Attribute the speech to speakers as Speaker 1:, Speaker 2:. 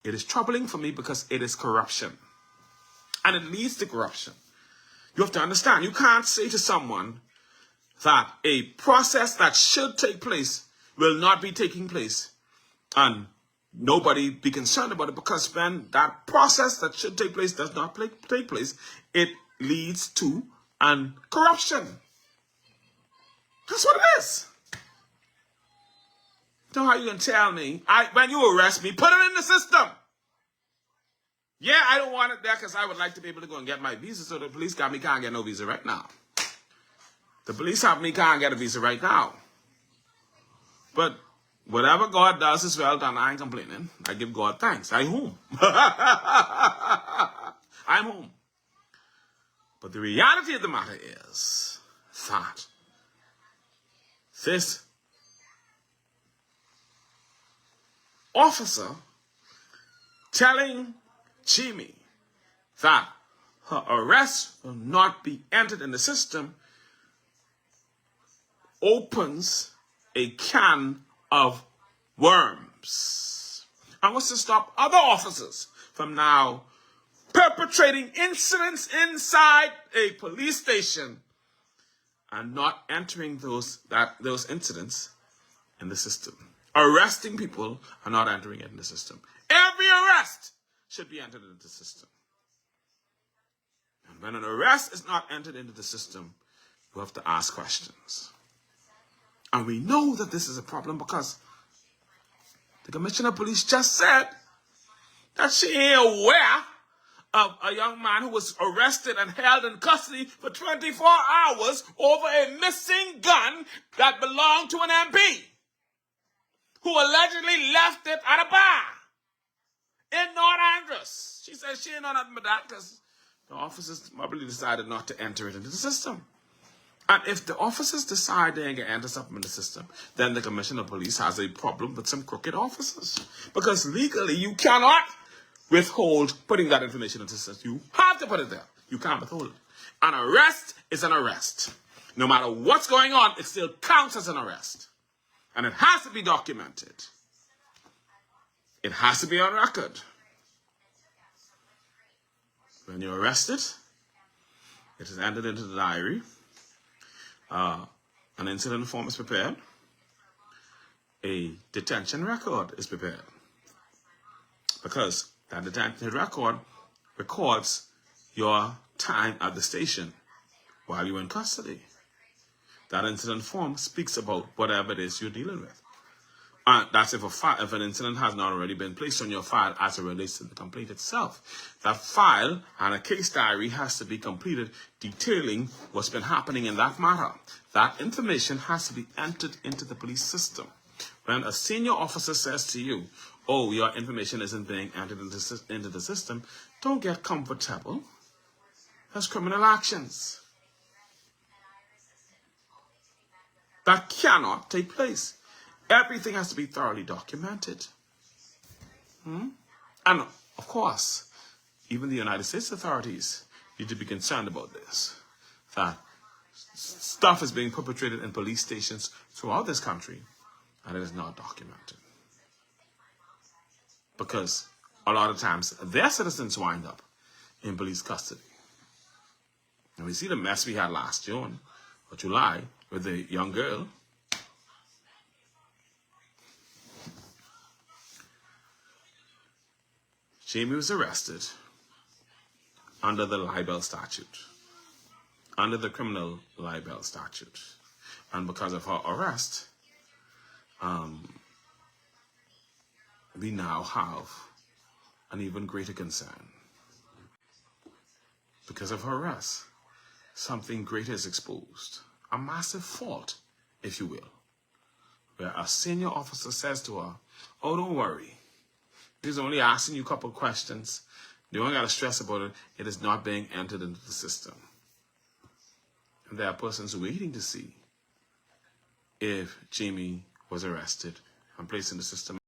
Speaker 1: It is troubling for me because it is corruption. And it leads to corruption. You have to understand, you can't say to someone that a process that should take place will not be taking place and nobody be concerned about it, because when that process that should take place does not take place, it leads to corruption. That's what it is. So how you can tell me, when you arrest me, put it in the system. Yeah, I don't want it there because I would like to be able to go and get my visa, so the police got me, can't get no visa right now. The police have me, can't get a visa right now. But whatever God does is well done. I ain't complaining. I give God thanks. I'm home. I'm home. But the reality of the matter is that this officer telling Jaime that her arrest will not be entered in the system opens a can of worms. And what's to stop other officers from now perpetrating incidents inside a police station and not entering those incidents in the system? Arresting people and not entering it in the system. Every arrest should be entered into the system. And when an arrest is not entered into the system, you have to ask questions. And we know that this is a problem because the Commissioner of Police just said that she ain't aware of a young man who was arrested and held in custody for 24 hours over a missing gun that belonged to an MP who allegedly left it at a bar in North Andros. She says she ain't know nothing but that because the officers probably decided not to enter it into the system. And if the officers decide they ain't going to enter something in the system, then the Commissioner of Police has a problem with some crooked officers. Because legally, you cannot withhold putting that information into the system. You have to put it there. You can't withhold it. An arrest is an arrest. No matter what's going on, it still counts as an arrest. And it has to be documented. It has to be on record. When you're arrested, it is entered into the diary. An incident form is prepared. A detention record is prepared. Because that detention record records your time at the station while you're in custody. That incident form speaks about whatever it is you're dealing with. That's if an incident has not already been placed on your file as it relates to the complaint itself. That file and a case diary has to be completed detailing what's been happening in that matter. That information has to be entered into the police system. When a senior officer says to you, oh, your information isn't being entered into the system, don't get comfortable. That's criminal actions. That cannot take place. Everything has to be thoroughly documented. And of course, even the United States authorities need to be concerned about this. That stuff is being perpetrated in police stations throughout this country and it is not documented. Because a lot of times their citizens wind up in police custody. And we see the mess we had last June or July with the young girl. Jaime was arrested under the libel statute, under the criminal libel statute. And because of her arrest, we now have an even greater concern. Because of her arrest, something greater is exposed. A massive fault, if you will. Where a senior officer says to her, oh, don't worry. He's only asking you a couple of questions. You don't got to stress about it. It is not being entered into the system. And there are persons waiting to see if Jaime was arrested and placed in the system.